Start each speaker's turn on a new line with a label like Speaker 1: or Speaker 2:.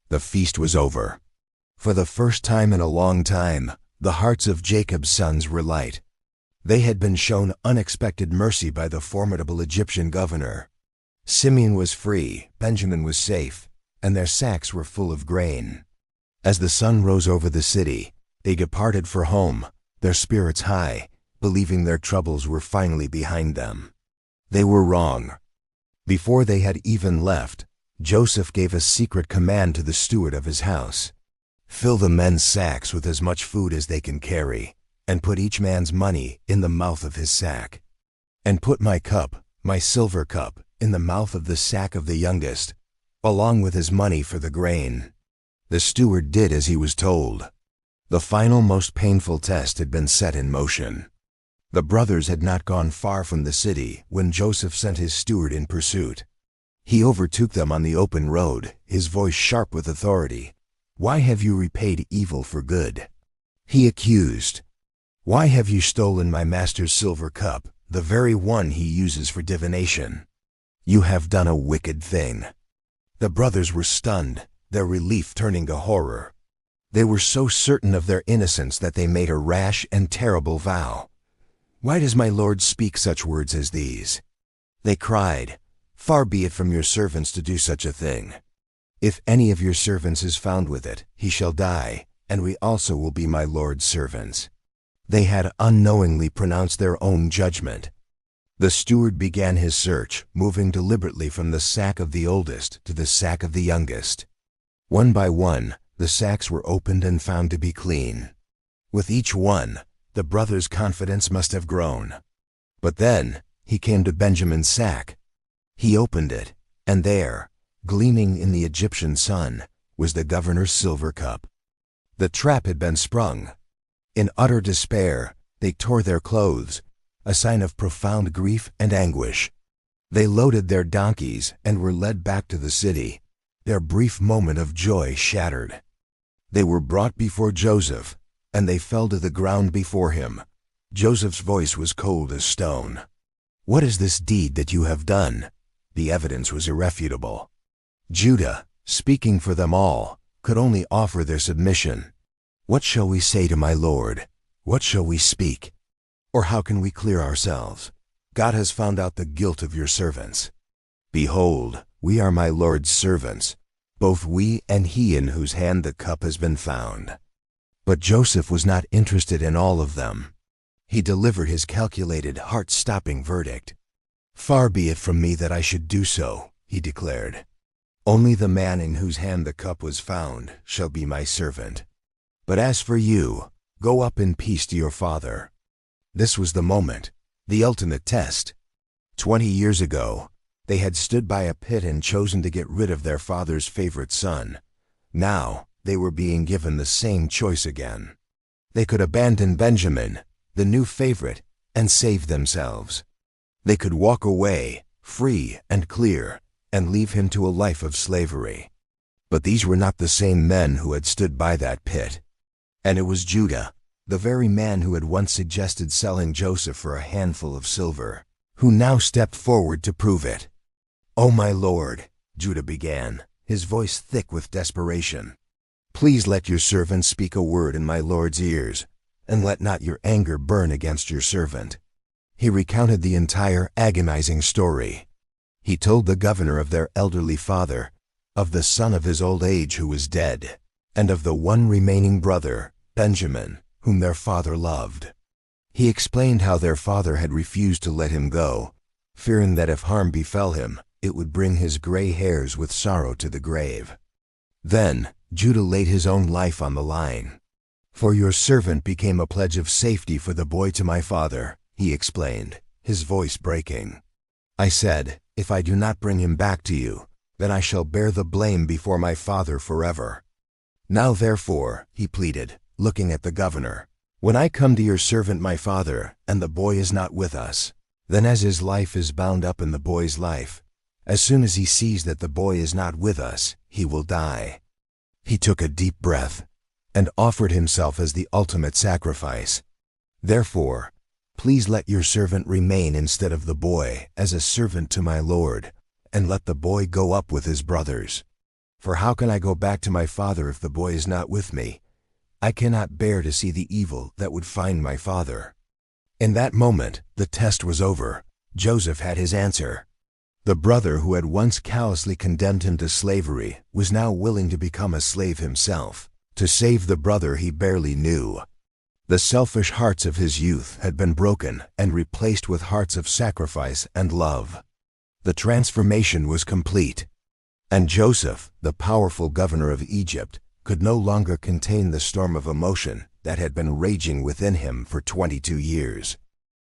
Speaker 1: The feast was over. For the first time in a long time, the hearts of Jacob's sons were light. They had been shown unexpected mercy by the formidable Egyptian governor. Simeon was free, Benjamin was safe, and their sacks were full of grain. As the sun rose over the city, they departed for home, their spirits high, believing their troubles were finally behind them. They were wrong. Before they had even left, Joseph gave a secret command to the steward of his house. "Fill the men's sacks with as much food as they can carry, and put each man's money in the mouth of his sack. And put my cup, my silver cup, in the mouth of the sack of the youngest, along with his money for the grain." The steward did as he was told. The final, most painful test had been set in motion. The brothers had not gone far from the city when Joseph sent his steward in pursuit. He overtook them on the open road, his voice sharp with authority. "Why have you repaid evil for good?" He accused. "Why have you stolen my master's silver cup, the very one he uses for divination? You have done a wicked thing." The brothers were stunned, their relief turning to horror. They were so certain of their innocence that they made a rash and terrible vow. "Why does my lord speak such words as these?" They cried, "Far be it from your servants to do such a thing. If any of your servants is found with it, he shall die, and we also will be my lord's servants." They had unknowingly pronounced their own judgment. The steward began his search, moving deliberately from the sack of the oldest to the sack of the youngest. One by one, the sacks were opened and found to be clean. With each one, the brothers' confidence must have grown. But then, he came to Benjamin's sack. He opened it, and there, gleaming in the Egyptian sun, was the governor's silver cup. The trap had been sprung. In utter despair, they tore their clothes, a sign of profound grief and anguish. They loaded their donkeys and were led back to the city, their brief moment of joy shattered. They were brought before Joseph, and they fell to the ground before him. Joseph's voice was cold as stone. "What is this deed that you have done?" The evidence was irrefutable. Judah, speaking for them all, could only offer their submission. "What shall we say to my lord? What shall we speak? Or how can we clear ourselves? God has found out the guilt of your servants. Behold, we are my lord's servants, both we and he in whose hand the cup has been found." But Joseph was not interested in all of them. He delivered his calculated, heart-stopping verdict. "Far be it from me that I should do so," he declared. "Only the man in whose hand the cup was found shall be my servant. But as for you, go up in peace to your father." This was the moment, the ultimate test. 20 years ago, they had stood by a pit and chosen to get rid of their father's favorite son. Now, they were being given the same choice again. They could abandon Benjamin, the new favorite, and save themselves. They could walk away, free and clear, and leave him to a life of slavery. But these were not the same men who had stood by that pit. And it was Judah, the very man who had once suggested selling Joseph for a handful of silver, who now stepped forward to prove it. "Oh, my lord," Judah began, his voice thick with desperation, "please let your servant speak a word in my lord's ears, and let not your anger burn against your servant." He recounted the entire agonizing story. He told the governor of their elderly father, of the son of his old age who was dead, and of the one remaining brother, Benjamin, whom their father loved. He explained how their father had refused to let him go, fearing that if harm befell him, it would bring his gray hairs with sorrow to the grave. Then Judah laid his own life on the line. "For your servant became a pledge of safety for the boy to my father," he explained, his voice breaking. "I said, if I do not bring him back to you, then I shall bear the blame before my father forever. Now therefore," he pleaded, looking at the governor, "when I come to your servant my father, and the boy is not with us, then as his life is bound up in the boy's life, as soon as he sees that the boy is not with us, he will die." He took a deep breath and offered himself as the ultimate sacrifice. "Therefore, please let your servant remain instead of the boy as a servant to my lord, and let the boy go up with his brothers." For how can I go back to my father if the boy is not with me? I cannot bear to see the evil that would find my father." In that moment, the test was over. Joseph had his answer. The brother who had once callously condemned him to slavery was now willing to become a slave himself, to save the brother he barely knew. The selfish hearts of his youth had been broken and replaced with hearts of sacrifice and love. The transformation was complete. And Joseph, the powerful governor of Egypt, could no longer contain the storm of emotion that had been raging within him for 22 years.